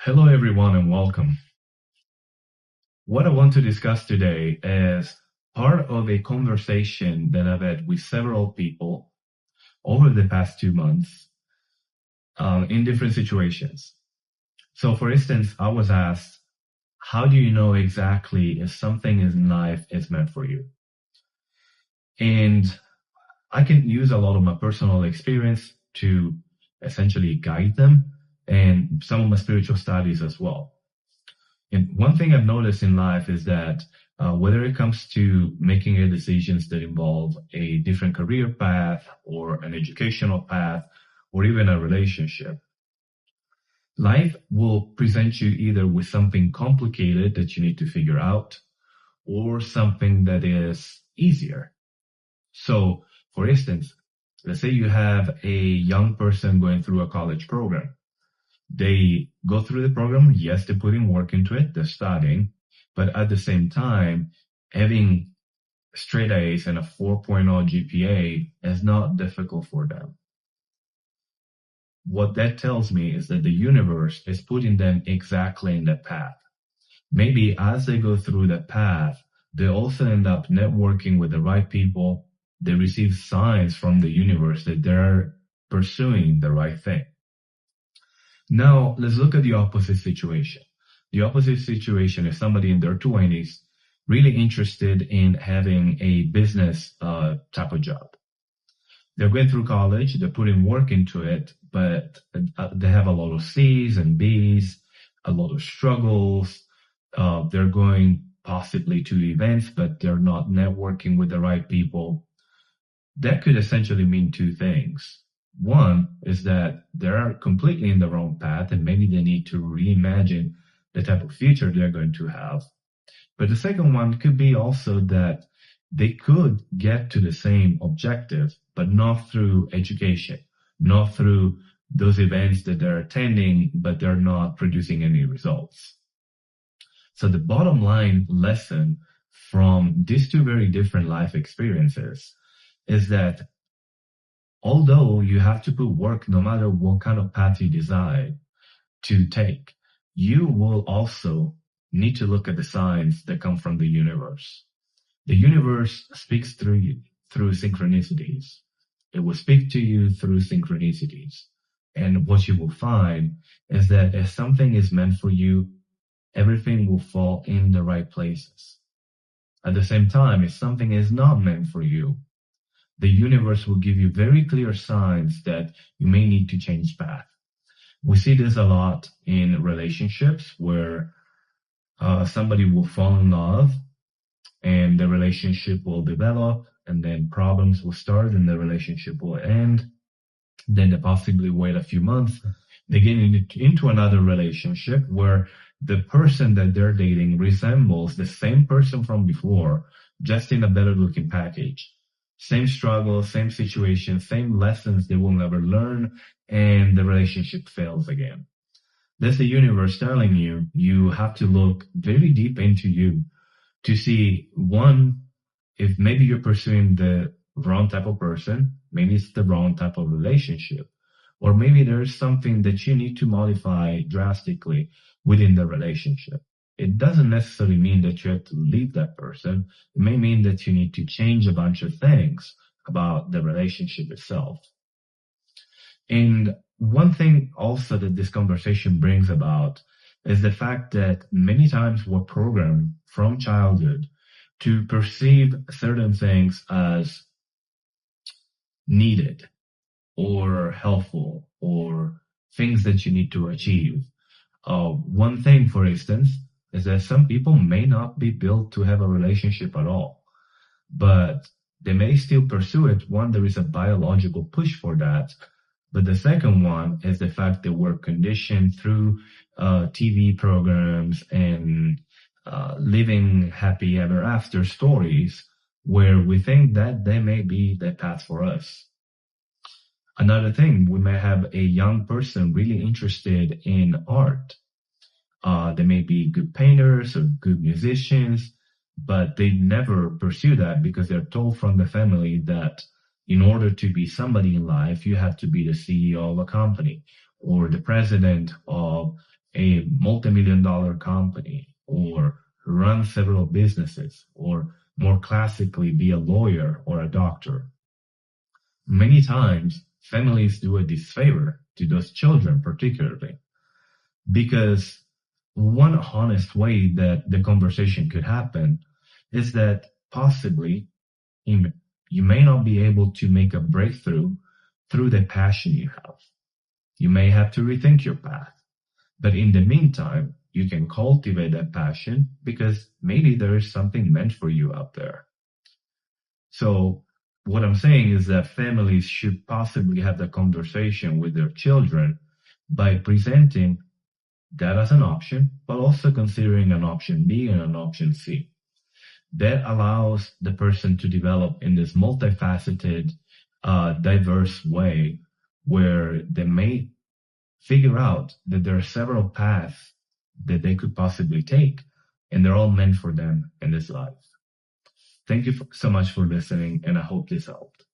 Hello, everyone, and welcome. What I want to discuss today is part of a conversation that I've had with several people over the past 2 months in different situations. So, for instance, I was asked, how do you know exactly if something in life is meant for you? And I can use a lot of my personal experience to essentially guide them and some of my spiritual studies as well. And one thing I've noticed in life is that whether it comes to making a decisions that involve a different career path or an educational path or even a relationship, life will present you either with something complicated that you need to figure out or something that is easier. So, for instance, let's say you have a young person going through a college program. They go through the program. Yes, they're putting work into it. They're studying, but at the same time, having straight A's and a 4.0 GPA is not difficult for them. What that tells me is that the universe is putting them exactly in that path. Maybe as they go through that path, they also end up networking with the right people. They receive signs from the universe that they're pursuing the right thing. Now, let's look at the opposite situation. The opposite situation is somebody in their 20s really interested in having a business type of job. They're going through college, they're putting work into it, but they have a lot of C's and B's, a lot of struggles. They're going possibly to events, but they're not networking with the right people. That could essentially mean two things. One is that they're completely in the wrong path and maybe they need to reimagine the type of future they're going to have. But the second one could be also that they could get to the same objective, but not through education, not through those events that they're attending, but they're not producing any results. So the bottom line lesson from these two very different life experiences is that although you have to put work no matter what kind of path you decide to take, you will also need to look at the signs that come from the universe. The universe speaks through you, through synchronicities. It will speak to you through synchronicities. And what you will find is that if something is meant for you, everything will fall in the right places. At the same time, if something is not meant for you, the universe will give you very clear signs that you may need to change path. We see this a lot in relationships where somebody will fall in love and the relationship will develop and then problems will start and the relationship will end. Then they possibly wait a few months. They get into another relationship where the person that they're dating resembles the same person from before, just in a better looking package. Same struggle, same situation, same lessons they will never learn, and the relationship fails again. That's the universe telling you, you have to look very deep into you to see, one, if maybe you're pursuing the wrong type of person, maybe it's the wrong type of relationship, or maybe there's something that you need to modify drastically within the relationship. It doesn't necessarily mean that you have to leave that person. It may mean that you need to change a bunch of things about the relationship itself. And one thing also that this conversation brings about is the fact that many times we're programmed from childhood to perceive certain things as needed or helpful or things that you need to achieve. One thing, for instance, is that some people may not be built to have a relationship at all, but they may still pursue it. One, there is a biological push for that. But the second one is the fact that we're conditioned through TV programs and living happy ever after stories where we think that they may be the path for us. Another thing, we may have a young person really interested in art. They may be good painters or good musicians, but they never pursue that because they're told from the family that in order to be somebody in life, you have to be the CEO of a company or the president of a multi-million-dollar company or run several businesses or more classically be a lawyer or a doctor. Many times families do a disfavor to those children particularly because one honest way that the conversation could happen is that possibly you may not be able to make a breakthrough through the passion you have. You may have to rethink your path. But in the meantime, you can cultivate that passion because maybe there is something meant for you out there. So what I'm saying is that families should possibly have the conversation with their children by presenting that as an option, but also considering an option B and an option C. That allows the person to develop in this multifaceted, diverse way where they may figure out that there are several paths that they could possibly take, and they're all meant for them in this life. Thank you so much for listening, and I hope this helped.